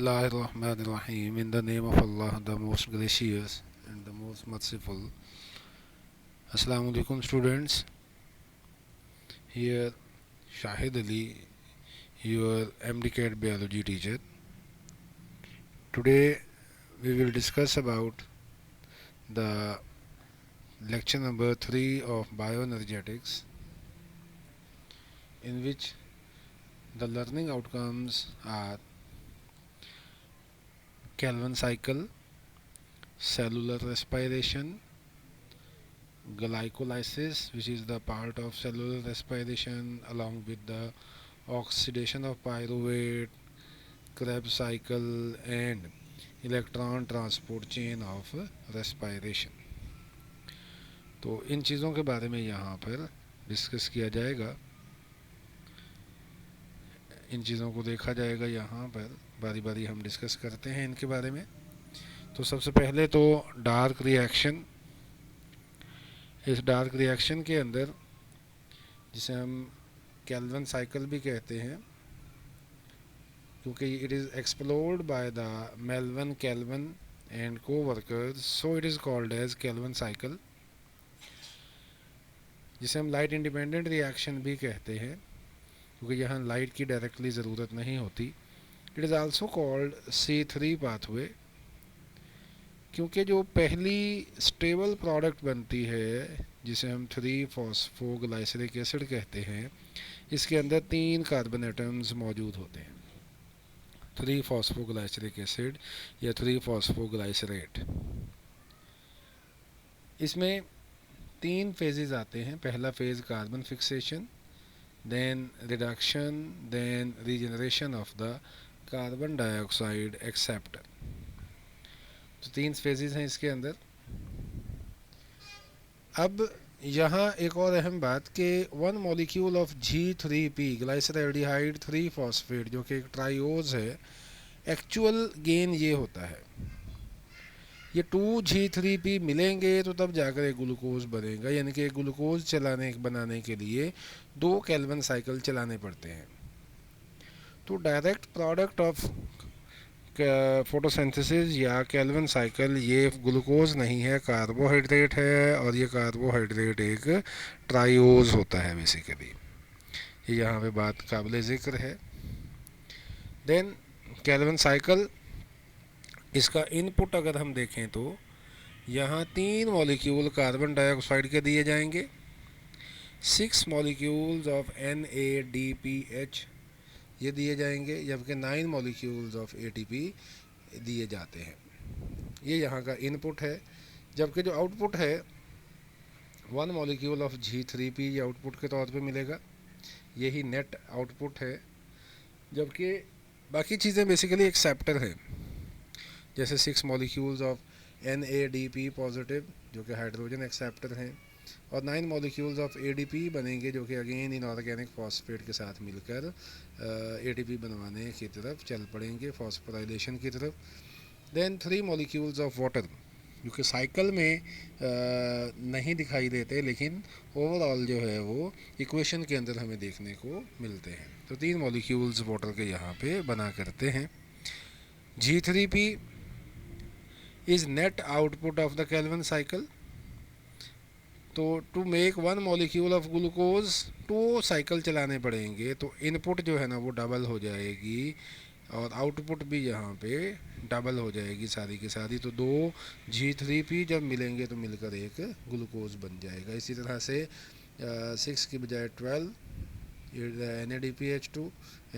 Bismillahirrahmanirrahim. In the name of Allah, the most gracious and the most merciful. Assalamu alaikum, students. Here, Shahid Ali, your MD biology teacher. Today, we will discuss about the lecture number 3 of bioenergetics, in which the learning outcomes are Calvin cycle, cellular respiration, glycolysis, which is the part of cellular respiration, along with the oxidation of pyruvate, Krebs cycle, and electron transport chain of respiration. तो इन चीज़ों के बारे में यहाँ पर discuss किया जाएगा, इन चीज़ों को देखा जाएगा। यहाँ पर बारी बारी हम डिस्कस करते हैं इनके बारे में। तो सबसे पहले तो डार्क रिएक्शन। इस डार्क रिएक्शन के अंदर, जिसे हम कैल्विन साइकिल भी कहते हैं, क्योंकि it is explored by the Melvin Calvin and coworkers, so it is called as Calvin cycle. जिसे हम लाइट इंडिपेंडेंट रिएक्शन भी कहते हैं, क्योंकि यहाँ लाइट की डायरेक्टली ज़रूरत नहीं होती। It is also called C3 pathway, क्योंकि जो पहली स्टेबल प्रोडक्ट बनती है, जिसे हम 3-फॉस्फोग्लाइसरिक एसिड कहते हैं, इसके अंदर 3 कार्बन एटम्स मौजूद होते हैं। 3-फॉस्फोग्लाइसरिक एसिड या 3-फॉस्फोग्लाइसरेट। इसमें 3 फेजेस आते हैं। पहला phase carbon fixation, then reduction, then regeneration of the carbon dioxide acceptor. तो 3 फेजेस हैं इसके अंदर। अब यहाँ एक और अहम बात कि 1 molecule of G3P glyceraldehyde 3 phosphate, जो कि एक ट्राइओज है, एक्चुअल गेन ये होता है, ये 2G3P मिलेंगे तो तब जाकर एक ग्लूकोज बनेगा। यानी कि ग्लूकोज बनाने के लिए 2 कैल्विन साइकिल चलाने पड़ते हैं। तो डायरेक्ट प्रोडक्ट ऑफ फोटोसिंथेसिस या कैल्विन साइकिल ये ग्लूकोज नहीं है, कार्बोहाइड्रेट है, और ये कार्बोहाइड्रेट एक ट्राइओज होता है बेसिकली। ये यहाँ पे बात काबिल ज़िक्र है। देन कैल्विन साइकिल, इसका इनपुट अगर हम देखें तो यहाँ 3 मॉलिक्यूल कार्बन डाइऑक्साइड के दिए जाएंगे, 6 मॉलिक्यूल्स ऑफ NADPH ये दिए जाएंगे, जबकि 9 मॉलिक्यूल्स ऑफ ATP दिए जाते हैं। ये यहाँ का इनपुट है। जबकि जो आउटपुट है 1 मॉलिक्यूल ऑफ G3P ये आउटपुट के तौर पे मिलेगा, यही नेट आउटपुट है। जबकि बाकी चीज़ें बेसिकली एक्सेप्टर हैं, जैसे 6 मॉलिक्यूल्स ऑफ NADP पॉजिटिव, जो कि हाइड्रोजन एक्सेप्टर हैं, और 9 मॉलिक्यूल्स ऑफ ADP बनेंगे, जो कि अगेन इनऑर्गेनिक फॉस्फेट के साथ मिलकर ATP बनवाने की तरफ चल पड़ेंगे, फॉस्फोराइलेशन की तरफ। देन 3 मॉलिक्यूल्स ऑफ वाटर, जो कि साइकिल में नहीं दिखाई देते, लेकिन ओवरऑल जो है वो इक्वेशन के अंदर हमें देखने को मिलते हैं। तो 3 मॉलिक्यूल्स वाटर के यहाँ पे बना करते हैं। G3P is net output of the Calvin cycle. तो to make 1 molecule of glucose 2 cycle चलाने पड़ेंगे, तो इनपुट जो है ना वो डबल हो जाएगी, और आउटपुट भी यहाँ पे डबल हो जाएगी सारी की सारी। तो 2 G3P जब मिलेंगे तो मिलकर एक ग्लूकोज बन जाएगा। इसी तरह से 6 की बजाय 12 NADPH2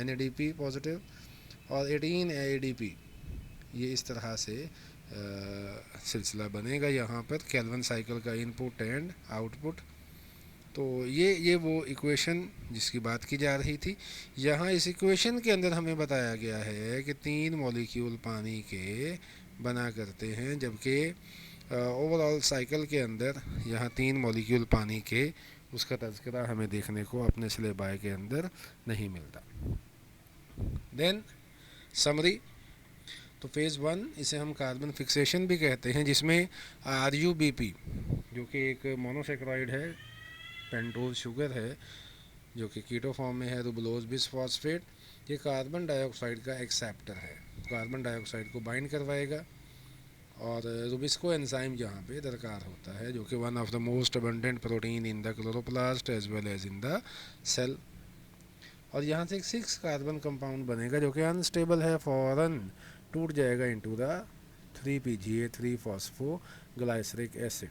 NADP पॉजिटिव, और 18 ADP, ये इस तरह से सिलसिला बनेगा यहाँ पर कैल्विन साइकिल का इनपुट एंड आउटपुट। तो ये वो इक्वेशन जिसकी बात की जा रही थी। यहाँ इस इक्वेशन के अंदर हमें बताया गया है कि 3 मॉलिक्यूल पानी के बना करते हैं, जबकि ओवरऑल साइकिल के अंदर यहाँ 3 मॉलिक्यूल पानी के, उसका तज़किरा हमें देखने को अपने सिलेबाई के अंदर नहीं मिलता। देन समरी, तो फेज़ 1 इसे हम कार्बन फिक्सेशन भी कहते हैं, जिसमें RUBP, जो कि एक मोनोसेक्राइड है, पेंटोज शुगर है, जो कि कीटो फॉर्म में है, रूबुलोज बिसफॉस्फेट, ये कार्बन डाइऑक्साइड का एक्सेप्टर है। कार्बन डाइऑक्साइड को बाइंड करवाएगा। और रुबिस्को एंजाइम यहाँ पे दरकार होता है, जो कि one of the most abundant protein in the chloroplast as well as in the cell. और यहाँ से एक 6 कार्बन कंपाउंड बनेगा जो कि अनस्टेबल है, फौरन टूट जाएगा into the 3PGA 3 phosphoglyceric acid.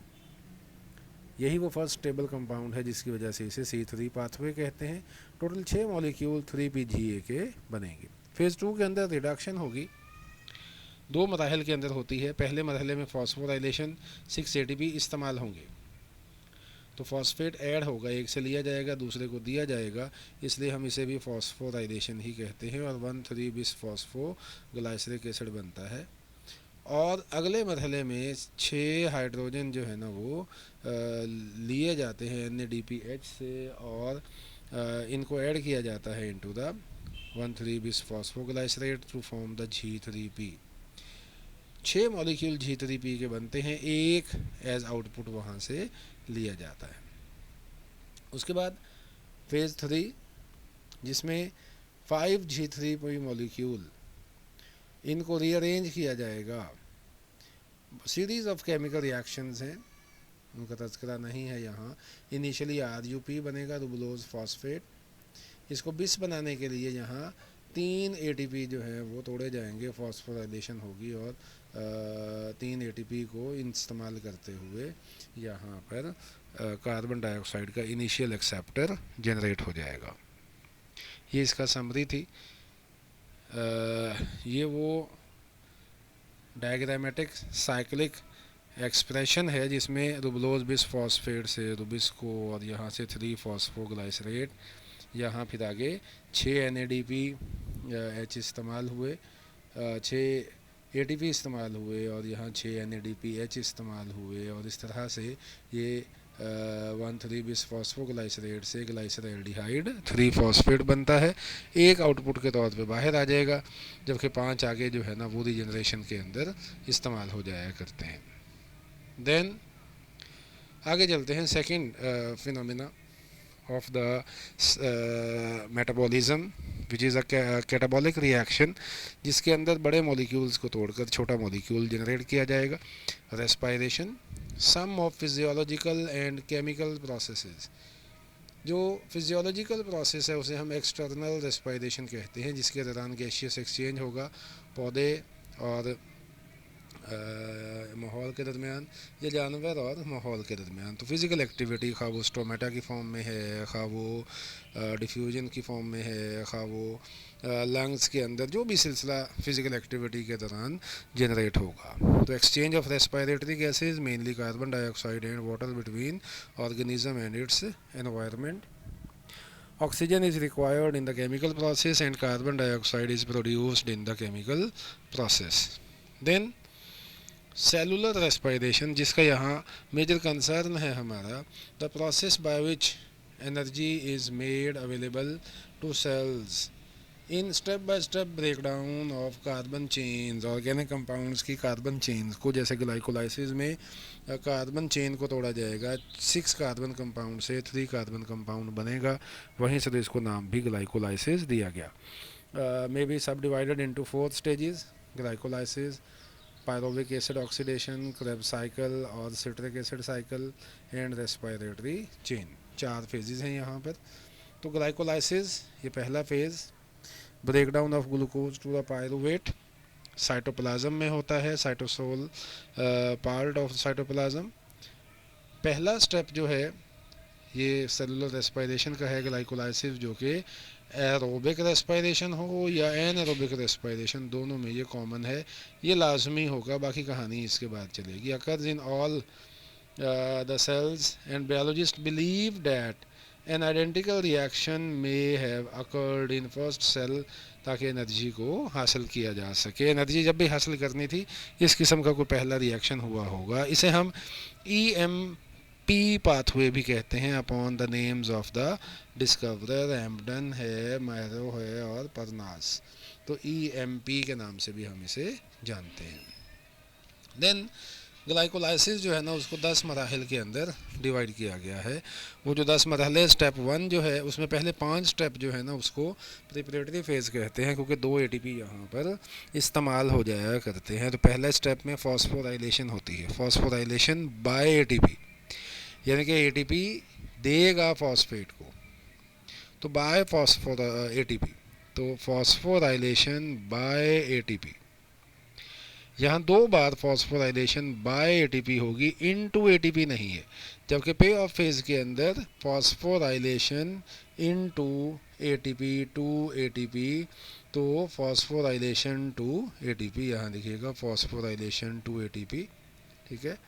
यही वो फर्स्ट स्टेबल कंपाउंड है जिसकी वजह से इसे C3 पाथवे कहते हैं। टोटल 6 मॉलिक्यूल 3PGA के बनेंगे। फेज़ 2 के अंदर रिडक्शन होगी, 2 मराहल के अंदर होती है। पहले मरहले में फॉस्फोराइलेशन 6 ATP इस्तेमाल होंगे, तो फॉस्फेट ऐड होगा, एक से लिया जाएगा दूसरे को दिया जाएगा, इसलिए हम इसे भी फॉस्फोराइलेशन ही कहते हैं। और 1,3 बिस फॉस्फोग्लाइसरिक एसिड बनता है। और अगले मरहले में 6 हाइड्रोजन जो है ना वो लिए जाते हैं NADPH से, और इनको ऐड किया जाता है into the 1,3 bis phosphoglycerate to form the G3P। 6 molecule G3P के बनते हैं, एक एज आउटपुट वहाँ से लिया जाता है। उसके बाद फेज़ 3 जिसमें 5 G3P मॉलिक्यूल, इनको रीअरेंज किया जाएगा। सीरीज़ ऑफ केमिकल रिएक्शंस हैं, उनका तज़किरा नहीं है यहाँ। इनिशियली RUP बनेगा, रुबुलोज फॉस्फेट। इसको बिस बनाने के लिए यहाँ 3 ATP जो है वो तोड़े जाएंगे, फॉस्फोराइलेशन होगी, और 3 ATP को इस्तेमाल करते हुए यहाँ पर कार्बन डाइऑक्साइड का इनिशियल एक्सेप्टर जनरेट हो जाएगा। ये इसका समरी थी। ये वो डायग्रामेटिक साइक्लिक एक्सप्रेशन है जिसमें रुबुलोज बिस फॉस्फेट से रुबिस्को, और यहाँ से 3 फॉस्फोग्लाइसरेट, यहाँ फिर आगे 6 NADPH इस्तेमाल हुए, 6 ATP इस्तेमाल हुए, और यहाँ 6 NADPH इस्तेमाल हुए, और इस तरह से ये 1,3 बिस फॉस्फोग्लाइसरेट से ग्लाइसरल्डिहाइड 3 फॉस्फेट बनता है। एक आउटपुट के तौर पे बाहर आ जाएगा, जबकि 5 आगे जो है ना वो रीजनरेशन के अंदर इस्तेमाल हो जाया करते हैं। देन आगे चलते हैं second phenomena of the metabolism which is a catabolic reaction, जिसके अंदर बड़े मॉलिक्यूल्स को तोड़कर छोटा मॉलिक्यूल जनरेट किया जाएगा। Respiration, some of physiological and chemical processes. जो फिजियोलॉजिकल प्रोसेस है उसे हम एक्सटर्नल रेस्पायरेशन कहते हैं, जिसके दौरान गैसियस एक्सचेंज होगा पौधे और माहौल के दरमियान, या जानवर और माहौल के दरमियान। तो फिज़िकल एक्टिविटी खा वो स्टोमेटा की फॉर्म में है, खा वो डिफ्यूजन की फॉर्म में है, खा वो लंग्स के अंदर, जो भी सिलसिला फिज़िकल एक्टिविटी के दौरान जनरेट होगा। तो exchange of respiratory gases, mainly carbon dioxide and water between organism and it's environment. Oxygen is required in the chemical process and carbon dioxide is produced in the chemical process. Then cellular respiration, जिसका यहाँ major concern है हमारा, the process by which energy is made available to cells in step by step breakdown of carbon chains, organic compounds की carbon chains को, जैसे glycolysis में carbon chain को तोड़ा जाएगा, 6 कार्बन कंपाउंड से 3 कार्बन कंपाउंड बनेगा, वहीं से तो इसको नाम भी ग्लाइकोलाइसिस दिया गया। May be subdivided into 4 stages, glycolysis, pyruvic acid oxidation, Krebs cycle और citric acid cycle and respiratory chain. 4 phases हैं यहाँ पर। तो ग्लाइकोलाइसिस ये पहला phase, breakdown of glucose to the pyruvate, cytoplasm में होता है, साइटोसोल पार्ट ऑफ साइटोप्लाज्म। पहला स्टेप जो है ये सेलुलर रेस्पायरेशन का है, ग्लाइकोलाइसिस, जो कि एरोबिक रेस्पायरेशन हो या एनएरोबिक रेस्पायरेशन, दोनों में ये कॉमन है, ये लाजमी होगा, बाकी कहानी इसके बाद चलेगी। Occurs in all the cells and biologist believe that an identical reaction may have occurred in first cell, ताकि एनर्जी को हासिल किया जा सके। एनर्जी जब भी हासिल करनी थी, इस किस्म का कोई पहला रिएक्शन हुआ होगा। इसे हम EMP पाथवे भी कहते हैं, upon the names of the discoverer. Embden है, मैरो है और परनास, तो EMP के नाम से भी हम इसे जानते हैं। देन ग्लाइकोलाइसिस जो है ना उसको 10 मराहल के अंदर डिवाइड किया गया है। वो जो 10 मरहले, स्टेप 1 जो है उसमें पहले 5 स्टेप जो है ना उसको प्रिपरेटरी फेज़ कहते हैं, क्योंकि 2 एटीपी यहाँ पर इस्तेमाल हो जाया करते हैं। तो पहले स्टेप में फॉस्फोराइलेशन होती है, फॉस्फोराइलेशन बाय एटीपी, यानी कि एटीपी देगा फॉस्फेट को, तो बाय फॉस्फोर एटीपी, तो फॉस्फोराइलेशन बाय एटीपी। यहाँ 2 बार फॉस्फोराइलेशन बाय एटीपी होगी, इनटू एटीपी नहीं है, जबकि पे ऑफ फेज के अंदर phosphorylation into ATP to ATP, तो फॉस्फोराइलेशन टू एटीपी यहाँ दिखेगा, फॉस्फोराइलेशन टू एटीपी। ठीक है,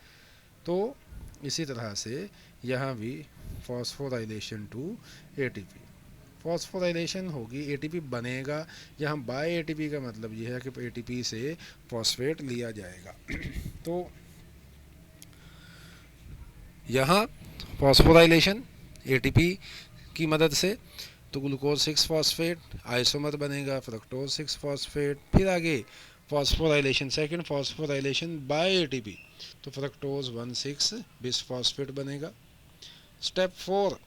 तो इसी तरह से यहाँ भी फॉस्फोराइलेशन टू एटीपी, फॉस्फोराइलेशन होगी, एटीपी बनेगा। यहाँ बाय एटीपी का मतलब ये है कि एटीपी से फॉस्फेट लिया जाएगा। तो यहाँ फॉस्फोराइलेशन एटीपी की मदद से, तो ग्लूकोज 6 फॉस्फेट आइसोमर बनेगा, फ्रक्टोज 6 फॉस्फेट। फिर आगे phosphorylation, second phosphorylation by ATP, तो फ्रक्टोज 1,6 बिस फॉस्फेट बनेगा। स्टेप 4,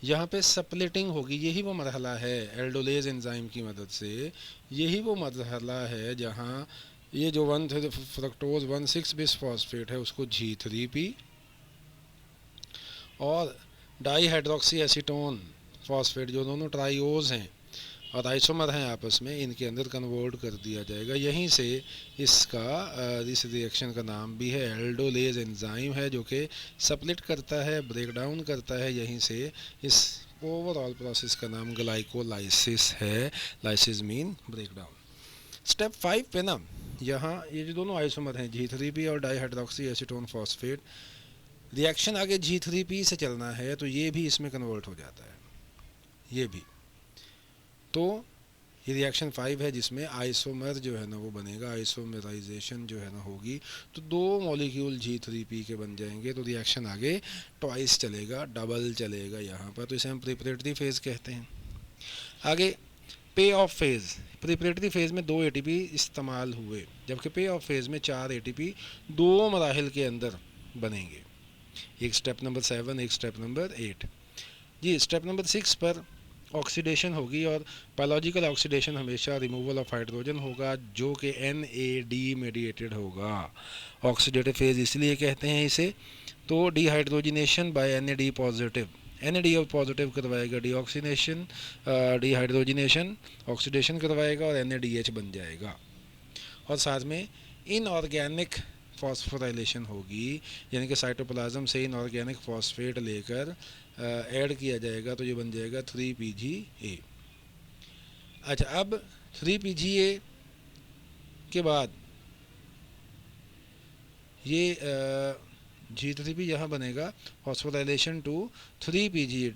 यहाँ पे सप्लिटिंग होगी, यही वो मरहला है एल्डोलेज एंजाइम की मदद से, यही वो मरहला है जहाँ ये जो फ्रक्टोज 1,6 बिस फॉस्फेट है उसको G3P और डाईहाइड्रोक्सी एसीटोन फॉस्फेट, जो दोनों ट्राइओज हैं और आइसोमर हैं आपस में, इनके अंदर कन्वर्ट कर दिया जाएगा। यहीं से इसका इस रिएक्शन का नाम भी है एल्डोलेज एंजाइम है, जो कि सप्लिट करता है, ब्रेक डाउन करता है। यहीं से इस ओवरऑल प्रोसेस का नाम ग्लाइकोलाइसिस है, lysis mean break down. Step 5 पे ना, यहाँ ये जो दोनों आइसोमर हैं G3P और डाईहाइड्रोक्सी एसीटोन फॉस्फेट, रिएक्शन आगे G3P से चलना है तो ये भी इसमें कन्वर्ट हो जाता है, ये भी। तो ये रिएक्शन 5 है जिसमें आइसोमर जो है ना वो बनेगा, आइसोमराइजेशन जो है ना होगी, तो 2 मॉलिक्यूल G3P के बन जाएंगे, तो रिएक्शन आगे ट्वाइस चलेगा, डबल चलेगा यहाँ पर, तो इसे हम प्रिपरेटरी फेज़ कहते हैं। आगे पे ऑफ फेज़, प्रिपरेटरी फेज़ में 2 एटीपी इस्तेमाल हुए, जबकि पे ऑफ फेज़ में 4 एटीपी 2 मराहिल के अंदर बनेंगे, एक स्टेप नंबर 7, एक स्टेप नंबर 8। जी, स्टेप नंबर 6 पर ऑक्सीडेशन होगी, और बायोलॉजिकल ऑक्सीडेशन हमेशा रिमूवल ऑफ हाइड्रोजन होगा, जो कि NAD मेडिएटेड होगा। ऑक्सीडेटिव फेज इसलिए कहते हैं इसे, तो dehydrogenation by NAD positive, NAD positive करवाएगा डीऑक्सीनेशन, डिहाइड्रोजिनेशन ऑक्सीडेशन करवाएगा और NADH बन जाएगा। और साथ में इनऑर्गेनिक फॉस्फोराइलेशन होगी, यानी कि साइटोप्लाज्म से इनऑर्गेनिक फॉस्फेट लेकर ऐड किया जाएगा, तो ये बन जाएगा 3PGA। अच्छा, अब 3PGA के बाद ये G3P यहाँ बनेगा, phosphorylation to 3PGA,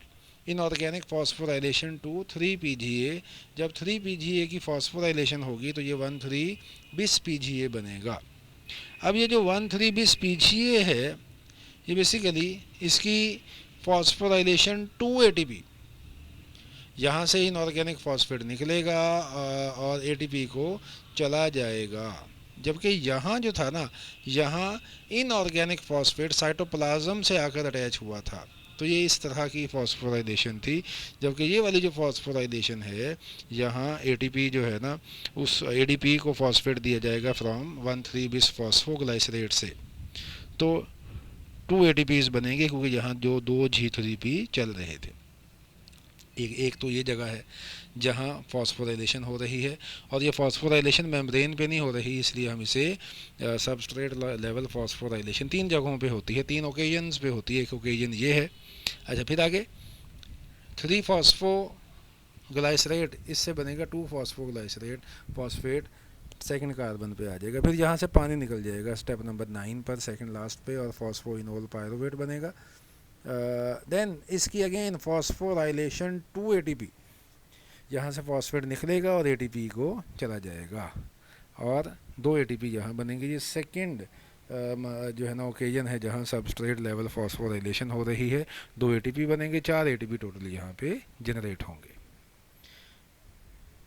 inorganic phosphorylation to 3PGA। जब 3PGA की फॉस्फोराइलेशन होगी तो ये 1,3-bis PGA बनेगा। अब ये जो 1,3-bis PGA है, ये बेसिकली इसकी फॉस्फोराइलेशन टू ATP, यहाँ से इनऑर्गेनिक फॉस्फेट निकलेगा और ATP को चला जाएगा, जबकि यहाँ जो था ना, यहाँ इनऑर्गेनिक फॉस्फेट साइटोप्लाज्म से आकर अटैच हुआ था, तो ये इस तरह की फॉस्फोराइलेशन थी। जबकि ये वाली जो फॉस्फोराइलेशन है, यहाँ ATP जो है ना, उस ADP को फॉस्फेट दिया जाएगा फ्रॉम 1,3-bis फॉस्फोग्लाइसरेट से, तो 2 ATPs बनेंगे, क्योंकि यहाँ जो 2 G3P चल रहे थे। एक तो ये जगह है जहाँ फॉस्फोराइलेशन हो रही है, और ये फॉस्फोराइलेशन मेम्ब्रेन पे नहीं हो रही, इसलिए हम इसे सबस्ट्रेट लेवल फॉस्फोराइलेशन 3 जगहों पे होती है, 3 ओकेजन्स पे होती है, एक ओकेजन ये है। अच्छा, फिर आगे 3 फॉस्फोग्लाइसरेट, इससे बनेगा 2 फॉस्फोग्लाइसरेट फॉस्फेट, सेकंड कार्बन पे आ जाएगा, फिर यहाँ से पानी निकल जाएगा स्टेप नंबर 9 पर, सेकंड लास्ट पे, और फॉस्फोइनोल पायरुवेट बनेगा। देन इसकी अगेन फॉस्फोराइलेशन टू ATP, यहाँ से फॉस्फेट निकलेगा और ATP को चला जाएगा, और 2 ATP यहाँ बनेंगे। ये सेकंड जो है ना ओकेजन है जहाँ सबस्ट्रेट लेवल फॉस्फोराइलेशन हो रही है, 2 ATP बनेंगे, 4 ATP टोटल यहाँ पे जनरेट होंगे।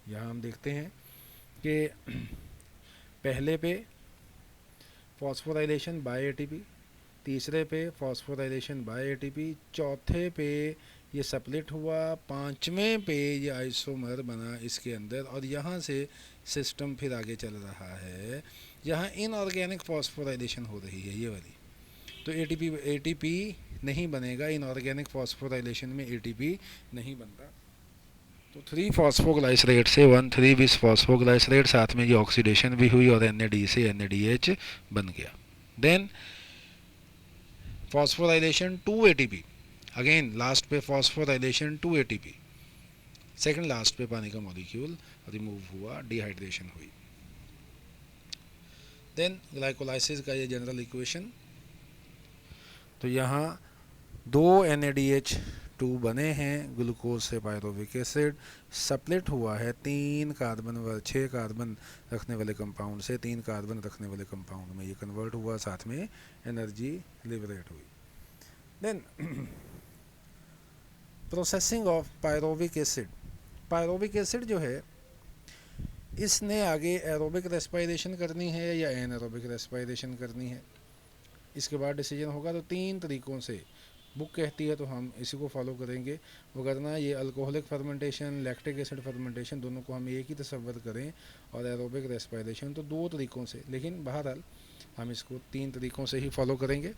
यहाँ हम देखते हैं कि पहले पे फॉस्फोराइलेशन बाय एटीपी, तीसरे पे फॉस्फोराइलेशन बाय एटीपी, चौथे पे ये सप्लिट हुआ, पांचवें पे ये आइसोमर बना इसके अंदर, और यहाँ से सिस्टम फिर आगे चल रहा है। यहाँ इनऑर्गेनिक फॉस्फोराइलेशन हो रही है ये वाली, तो एटीपी नहीं बनेगा, इनऑर्गेनिक फॉस्फोराइलेशन में एटीपी नहीं बनता। तो 3 फॉस्फोग्लाइसरेट से 1,3 बिस फॉस्फोग्लाइसरेट, साथ में ये ऑक्सीडेशन भी हुई और NAD से NADH बन गया। Then phosphorylation to ATP, again last पे phosphorylation to ATP, second last पे पानी का मॉलिक्यूल रिमूव हुआ, डिहाइड्रेशन हुई। देन ग्लाइकोलाइसिस का ये जनरल इक्वेशन, तो यहाँ 2 NADH2 बने हैं ग्लूकोज से पायरोविक एसिड, सप्लिट हुआ है 3 कार्बन व 6 कार्बन रखने वाले कंपाउंड से 3 कार्बन रखने वाले कंपाउंड में ये कन्वर्ट हुआ, साथ में एनर्जी लिबरेट हुई। Then processing of pyruvic acid, pyruvic acid जो है इसने आगे एरोबिक रेस्पिरेशन करनी है या एनारोबिक रेस्पिरेशन करनी है, इसके बाद डिसीजन होगा। तो 3 तरीक़ों से बुक कहती है तो हम इसी को फॉलो करेंगे, वरना ये alcoholic fermentation, lactic acid fermentation दोनों को हम एक ही तस्वर करें और एरोबिक रेस्पिरेशन तो 2 तरीक़ों से, लेकिन बहरहाल हम इसको 3 तरीक़ों से ही फॉलो करेंगे।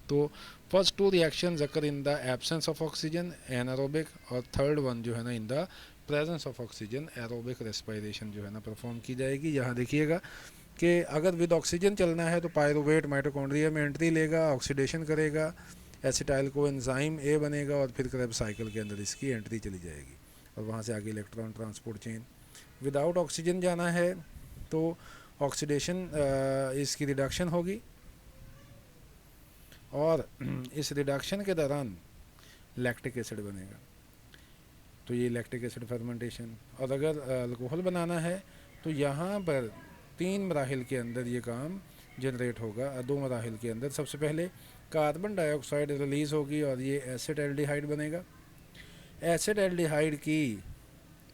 तो first 2 reactions occur in the absence of oxygen anaerobic, और थर्ड वन जो है ना in the presence of oxygen aerobic respiration जो है ना परफॉर्म की जाएगी। यहाँ देखिएगा कि अगर विद ऑक्सीजन चलना है तो पायरुवेट माइटोकॉन्ड्रिया में एंट्री लेगा, ऑक्सीडेशन करेगा, एसिटाइल को एंजाइम ए बनेगा और फिर क्रेब्स साइकिल के अंदर इसकी एंट्री चली जाएगी और वहाँ से आगे electron transport chain. Without oxygen जाना है तो ऑक्सीडेशन इसकी रिडक्शन होगी और इस रिडक्शन के दौरान लैक्टिक एसिड बनेगा, तो ये लैक्टिक एसिड फर्मेंटेशन। और अगर अल्कोहल बनाना है तो यहाँ पर 3 मराहिल के अंदर ये काम जनरेट होगा, 2 मराहिल के अंदर। सबसे पहले कार्बन डाइऑक्साइड रिलीज़ होगी और ये एसिड एल्डिहाइड बनेगा, एसिड एल्डिहाइड की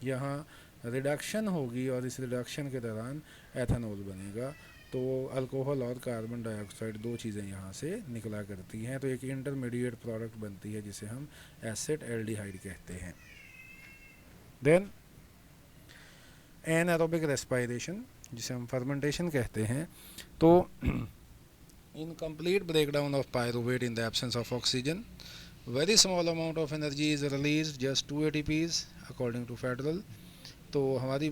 यहाँ रिडक्शन होगी और इस रिडक्शन के दौरान एथेनॉल बनेगा। तो अल्कोहल और कार्बन डाइऑक्साइड 2 चीज़ें यहाँ से निकला करती हैं, तो एक इंटरमीडिएट प्रोडक्ट बनती है जिसे हम एसिड एल्डिहाइड कहते हैं। देन एनारोबिक रेस्पिरेशन जिसे हम फर्मेंटेशन कहते हैं, तो incomplete breakdown of pyruvate in the absence of oxygen, very small amount of energy is release, just 2 ATPs according to federal. तो हमारी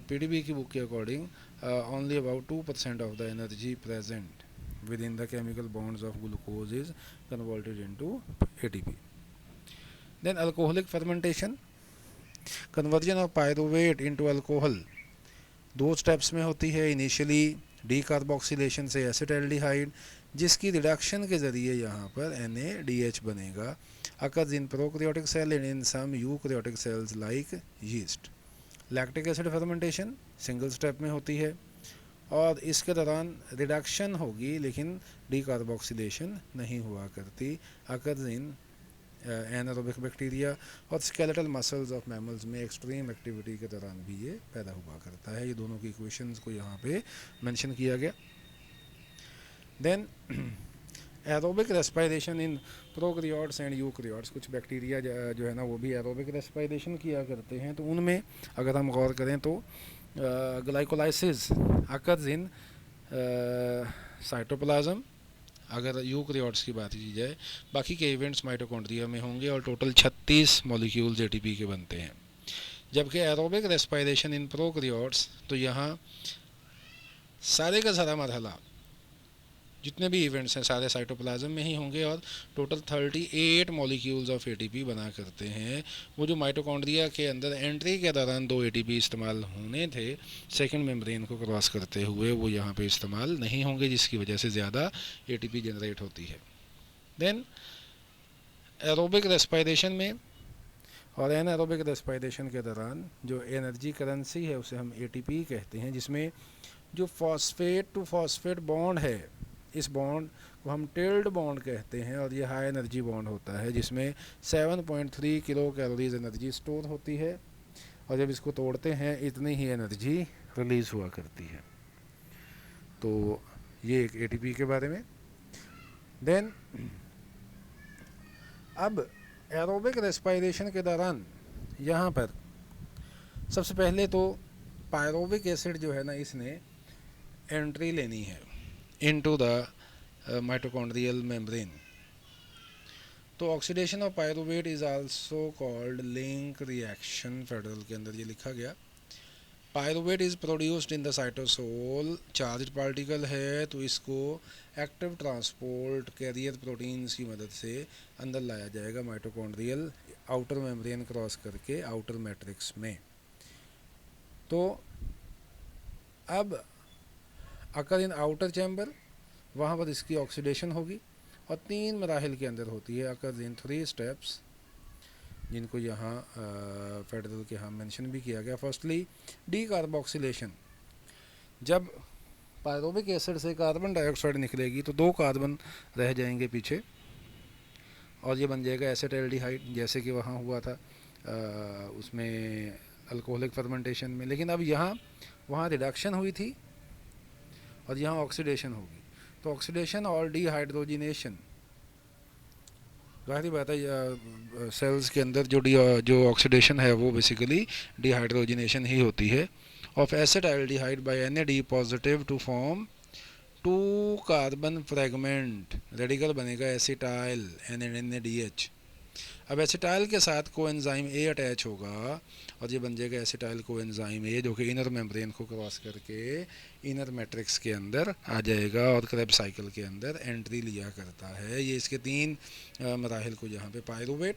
PDB की बुक के according only about 2% of the energy present within the chemical bonds of glucose is converted into ATP। Then alcoholic fermentation, conversion of pyruvate into alcohol 2 steps में होती है। Initially decarboxylation से acid aldehyde, जिसकी reduction के ज़रिए यहाँ पर NADH बनेगा, occurs in prokaryotic cell and in some eukaryotic cells like yeast. Lactic acid fermentation single step में होती है और इसके दौरान रिडक्शन होगी लेकिन डीकार्बोक्सिलेशन नहीं हुआ करती, अकर्स इन एनारोबिक बैक्टीरिया और स्केलेटल मसल्स ऑफ मैमल्स में एक्सट्रीम एक्टिविटी के दौरान भी ये पैदा हुआ करता है। ये दोनों की इक्वेशंस को यहाँ पे मेंशन किया गया। Then aerobic respiration in prokaryotes and eukaryotes, कुछ बैक्टीरिया जो है ना वो भी एरोबिक रेस्पिरेशन किया करते हैं, तो उनमें अगर हम गौर करें तो ग्लाइकोलाइसिस अकर्स इन साइटोप्लाज्म अगर यूकैरियोट्स की बात की जाए, बाकी के इवेंट्स माइटोकॉन्ड्रिया में होंगे और टोटल 36 मॉलिक्यूल्स ATP के बनते हैं। जबकि एरोबिक रेस्पिरेशन इन प्रोकैरियोट्स, तो यहाँ सारे का सारा मरहला जितने भी इवेंट्स हैं सारे साइटोप्लाज्म में ही होंगे और टोटल 38 मॉलिक्यूल्स ऑफ ATP बना करते हैं। वो जो माइटोकॉन्ड्रिया के अंदर एंट्री के दौरान 2 ATP इस्तेमाल होने थे सेकंड मेम्ब्रेन को क्रॉस करते हुए, वो यहाँ पे इस्तेमाल नहीं होंगे, जिसकी वजह से ज़्यादा ATP जनरेट होती है। देन एरोबिक रेस्पिरेशन में और एनारोबिक रेस्पिरेशन के दौरान जो एनर्जी करेंसी है उसे हम ATP कहते हैं, जिसमें जो फॉस्फेट टू फॉस्फेट बॉन्ड है इस बॉन्ड को हम टिल्ड बॉन्ड कहते हैं और ये हाई एनर्जी बॉन्ड होता है, जिसमें 7.3 किलो कैलोरीज एनर्जी स्टोर होती है और जब इसको तोड़ते हैं इतनी ही एनर्जी रिलीज़ हुआ करती है। तो ये एक एटीपी के बारे में। देन अब एरोबिक रेस्पिरेशन के दौरान यहाँ पर सबसे पहले तो पायरोबिक एसिड जो है ना, इसने एंट्री लेनी है इनटू द माइटोकॉन्ड्रियल मेम्ब्रेन। तो oxidation of pyruvate is also called link reaction, federal के अंदर ये लिखा गया। Pyruvate is produced in the cytosol, charge particle है तो इसको एक्टिव ट्रांसपोर्ट कैरियर प्रोटीन्स की मदद से अंदर लाया जाएगा माइटोकॉन्ड्रियल आउटर मेम्ब्रेन क्रॉस करके आउटर मैट्रिक्स में। तो अब अकर इन आउटर चैम्बर, वहाँ पर इसकी ऑक्सीडेशन होगी और 3 मराहिल के अंदर होती है, अकर इन 3 स्टेप्स, जिनको यहाँ फेडरल के यहाँ मेंशन भी किया गया। फर्स्टली डी कार्बोक्सिलेशन, जब पायरोबिक एसिड से कार्बन डाइऑक्साइड निकलेगी तो 2 कार्बन रह जाएंगे पीछे और ये बन जाएगा एसिटाल्डिहाइड, जैसे कि वहाँ हुआ था उसमें अल्कोहलिक फर्मेंटेशन में। लेकिन अब यहाँ वहाँ रिडक्शन हुई थी और यहाँ ऑक्सीडेशन होगी। तो ऑक्सीडेशन और डिहाइड्रोजिनेशन, जाहिर बात है सेल्स के अंदर जो ऑक्सीडेशन है वो बेसिकली डिहाइड्रोजिनेशन ही होती है of acetaldehyde by NAD positive to form 2 carbon fragment, radical बनेगा एसिटाइल NADH। अब एसिटाइल के साथ कोएंजाइम A अटैच होगा और ये बन जाएगा एसिटाइल कोएंजाइम A, जो कि इनर मेम्ब्रेन को क्रॉस करके इनर मैट्रिक्स के अंदर आ जाएगा और क्रेब साइकिल के अंदर एंट्री लिया करता है। ये इसके 3 मराहिल को यहाँ पे पायरुवेट,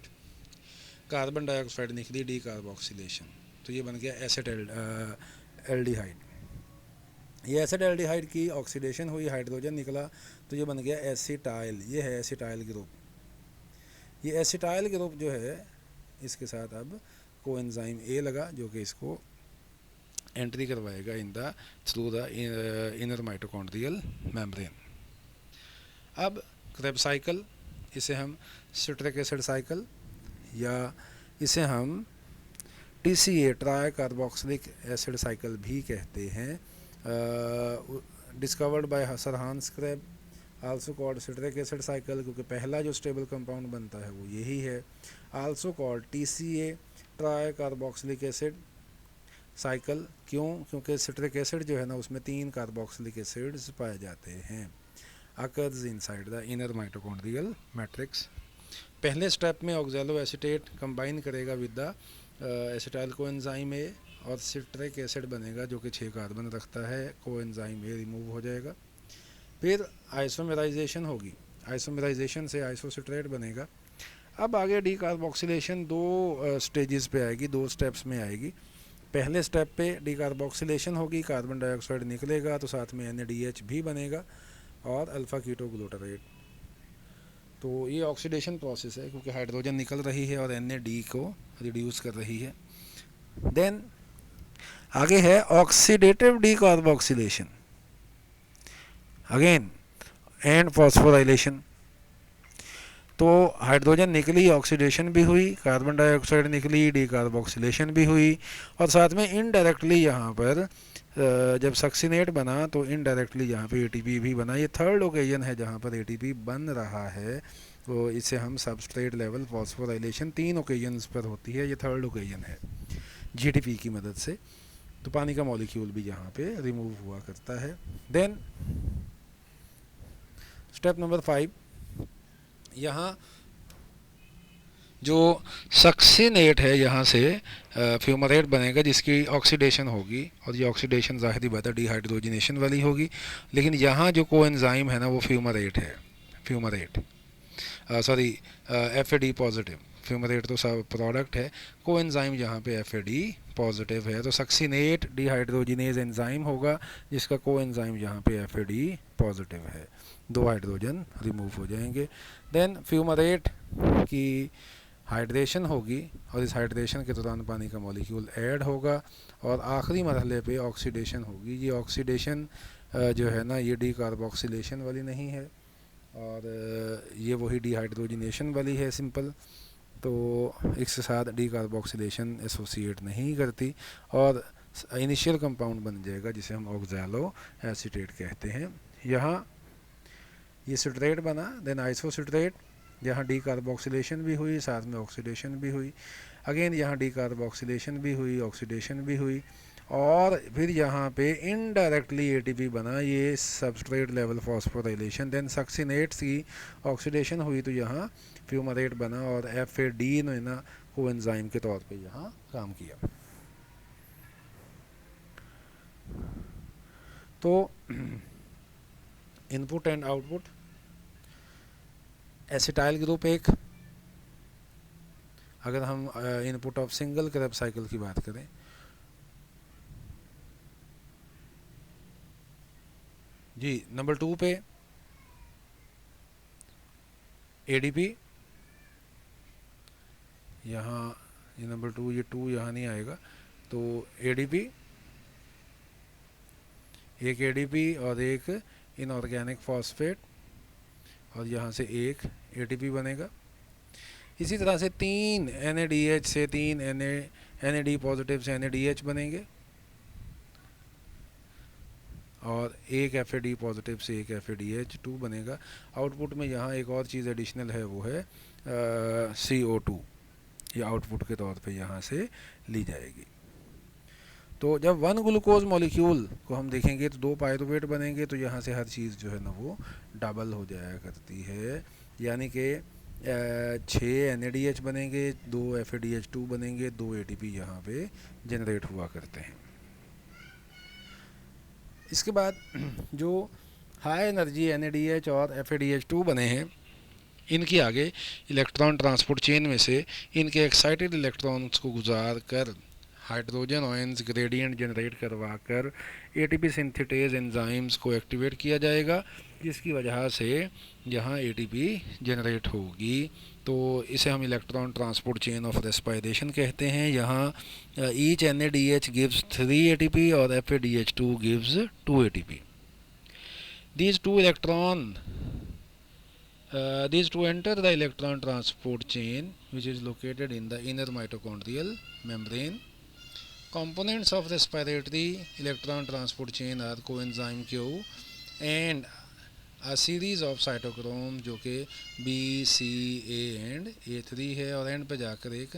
कार्बन डाइऑक्साइड निकली, डी कार्बोक्सिलेशन, तो ये बन गया एसिटाल्डिहाइड। ये एसिटाल्डिहाइड की ऑक्सीडेशन हुई, हाइड्रोजन निकला तो ये बन गया एसिटाइल, ये है एसिटाइल ग्रुप। ये एसिटाइल ग्रुप जो है इसके साथ अब कोएंजाइम A लगा जो कि इसको एंट्री करवाएगा in the through the inner mitochondrial membrane. अब क्रेब साइकिल, इसे हम सिट्रिक एसिड साइकिल या इसे हम TCA tri carboxylic acid cycle भी कहते हैं। Discovered by sir Hans Krebs, also called citric acid cycle, क्योंकि पहला जो स्टेबल कंपाउंड बनता है वो यही है। Also called TCA tri carboxylic acid cycle, क्यों? क्योंकि सिट्रिक एसिड जो है ना उसमें 3 कार्बोक्सिलिक एसिड्स पाए जाते हैं। Occurs inside the inner mitochondrial matrix. पहले स्टेप में ऑक्सैलो एसीटेट कंबाइन करेगा with the acetyl coenzyme A और सिट्रिक एसिड बनेगा जो कि 6 कार्बन रखता है, कोएंजाइम A रिमूव हो जाएगा। फिर आइसोमेराइजेशन होगी, आइसोमेराइजेशन से आइसोसिट्रेट बनेगा। अब आगे डी कार्बोक्सिलेशन 2 स्टेजेस पे आएगी, 2 स्टेप्स में आएगी। पहले स्टेप पे डी कार्बोक्सिलेशन होगी, कार्बन डाइऑक्साइड निकलेगा तो साथ में NADH भी बनेगा और अल्फा कीटोग्लूटारेट। तो ये ऑक्सीडेशन प्रोसेस है क्योंकि हाइड्रोजन निकल रही है और NAD को रिड्यूस कर रही है। देन आगे है oxidative D carboxylation again and phosphorylation. तो हाइड्रोजन निकली, ऑक्सीडेशन भी हुई, कार्बन डाइऑक्साइड निकली, डी कार्बोक्सिलेशन भी हुई और साथ में इनडायरेक्टली यहाँ पर जब सक्सिनेट बना तो इनडायरेक्टली यहाँ पे ATP भी बना। ये थर्ड ओकेजन है जहाँ पर ATP बन रहा है, तो इसे हम सबस्ट्रेट लेवल फॉस्फोराइलेशन 3 ओकेजन्स पर होती है, ये थर्ड ओकेजन है GTP की मदद से। तो पानी का मॉलिक्यूल भी यहाँ पे रिमूव हुआ करता है। देन स्टेप नंबर 5, यहाँ जो सक्सिनेट है यहाँ से फ्यूमरेट बनेगा जिसकी ऑक्सीडेशन होगी और ये ऑक्सीडेशन ज़ाहिरी बात है डिहाइड्रोजिनेशन वाली होगी। लेकिन यहाँ जो कोएंजाइम है ना वो फ्यूमरेट है, fumarate sorry FAD positive. Fumarate तो सब प्रोडक्ट है, कोएंजाइम यहाँ पे FAD पॉजिटिव है। तो सक्सिनेट डिहाइड्रोजिनेज एंजाइम होगा जिसका कोएंजाइम यहाँ पे FAD पॉजिटिव है, 2 हाइड्रोजन रिमूव हो जाएंगे। देन फ्यूमरेट की हाइड्रेशन होगी और इस हाइड्रेशन के दौरान पानी का मॉलिक्यूल ऐड होगा और आखिरी मरहले पे ऑक्सीडेशन होगी। ये ऑक्सीडेशन जो है ना ये डी कार्बोक्सिलेशन वाली नहीं है और ये वही डिहाइड्रोजिनेशन वाली है सिंपल, तो इसके साथ डी कार्बोक्सिलेशन एसोसिएट नहीं करती और इनिशियल कंपाउंड बन जाएगा जिसे हम ऑक्सैलो एसीटेट कहते हैं। यहाँ ये सिट्रेट बना, देन आइसोसिट्रेट, यहाँ डी कार्बोक्सिलेशन भी हुई, साथ में ऑक्सीडेशन भी हुई, अगेन यहाँ डी कार्बोक्सिलेशन भी हुई, ऑक्सीडेशन भी हुई, और फिर यहाँ पे इनडायरेक्टली एटीपी बना, ये सबस्ट्रेट लेवल फॉस्फोराइलेशन, देन सक्सिनेट्स की ऑक्सीडेशन हुई तो यहाँ फ्यूमरेट बना, और FAD ने ना कोएंजाइम के तौर पे यहाँ काम किया। तो input and output, acetyl group एक, अगर हम input of single Krebs cycle की बात करें, जी नंबर 2 पे ADP, यहाँ ये नंबर 2, ये 2 यहाँ नहीं आएगा, तो ADP, एक ADP और एक इनऑर्गेनिक फॉस्फेट, और यहाँ से एक ATP बनेगा। इसी तरह से 3 NADH से 3 NAD पॉजिटिव से NADH बनेंगे, और एक FAD पॉजिटिव से एक FADH2 बनेगा। आउटपुट में यहाँ एक और चीज़ एडिशनल है, वो है CO2, ये आउटपुट के तौर पे यहाँ से ली जाएगी। तो जब 1 ग्लूकोज मॉलिक्यूल को हम देखेंगे तो 2 पायरुवेट बनेंगे, तो यहाँ से हर चीज़ जो है ना वो डबल हो जाया करती है, यानी कि 6 NADH बनेंगे, 2 FADH2 बनेंगे, 2 ATP यहाँ पे जनरेट हुआ करते हैं। इसके बाद जो हाई एनर्जी NADH और FADH2 बने हैं, इनकी आगे इलेक्ट्रॉन ट्रांसपोर्ट चेन में से इनके एक्साइटेड इलेक्ट्रॉन्स को गुजार कर हाइड्रोजन आयंस ग्रेडियंट जनरेट करवा कर ATP सिंथेटेज एंजाइम्स को एक्टिवेट किया जाएगा, जिसकी वजह से यहाँ ATP जनरेट होगी। तो इसे हम electron transport chain of respiration कहते हैं। यहाँ ईच NADH गिव्स 3 ATP और FADH2 gives 2 ATP. These two enter the electron transport chain, which is located in the inner mitochondrial membrane. Components of respiratory electron transport chain are coenzyme Q and a series of cytochrome जो कि B, C, A and A3 है, और and पे जाकर एक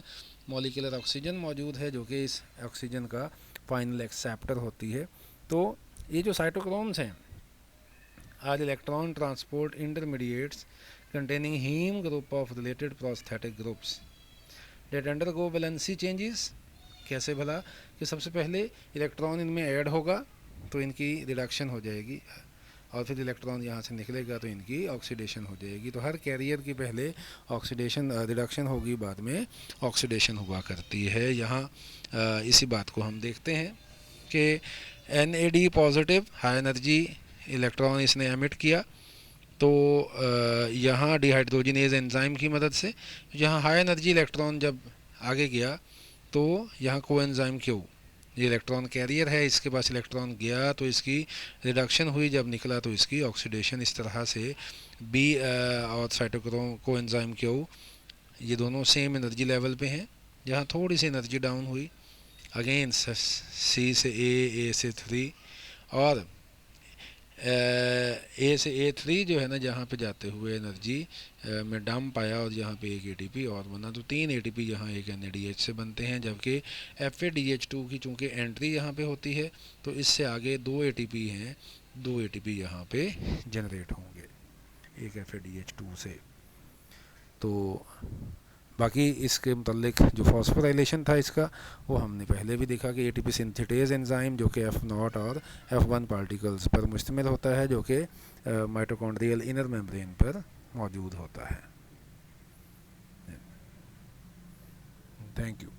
molecular oxygen मौजूद है जो कि इस ऑक्सीजन का फाइनल एक्सेप्टर होती है। तो ये जो साइटोक्रोम्स हैं are electron transport intermediates containing heme group of related prosthetic groups that undergo valency changes। कैसे भला कि सबसे पहले इलेक्ट्रॉन इनमें ऐड होगा तो इनकी रिडक्शन हो जाएगी, और फिर इलेक्ट्रॉन यहाँ से निकलेगा तो इनकी ऑक्सीडेशन हो जाएगी। तो हर कैरियर की पहले ऑक्सीडेशन रिडक्शन होगी, बाद में ऑक्सीडेशन हुआ करती है। यहाँ इसी बात को हम देखते हैं कि NAD positive high energy electron इसने एमिट किया, तो यहाँ डिहाइड्रोजिनेज एंजाइम की मदद से यहाँ हाई एनर्जी इलेक्ट्रॉन जब आगे गया तो यहाँ कोएंजाइम Q, ये इलेक्ट्रॉन कैरियर है, इसके पास इलेक्ट्रॉन गया तो इसकी रिडक्शन हुई, जब निकला तो इसकी ऑक्सीडेशन। इस तरह से B और साइटोक्रोम कोएंजाइम Q ये दोनों सेम एनर्जी लेवल पे हैं। जहाँ थोड़ी सी एनर्जी डाउन हुई, अगेन C से A से 3, और A से A3 जो है ना, जहाँ पे जाते हुए एनर्जी में डंप आया और यहाँ पे एक ATP और बना, तो 3 ATP यहाँ एक NADH से बनते हैं। जबकि FADH2 की चूँकि एंट्री यहाँ पे होती है तो इससे आगे 2 ATP हैं, 2 ATP यहाँ पे जनरेट होंगे एक FADH2 से। तो बाकी इसके मुतल्लिक जो फॉस्फोराइलेशन था इसका, वो हमने पहले भी देखा कि ATP सिंथेटेज एंजाइम जो कि F0 और F1 पार्टिकल्स पर मुश्तमिल होता है, जो कि माइटोकॉन्ड्रियल इनर मेम्ब्रेन पर मौजूद होता है। Thank you.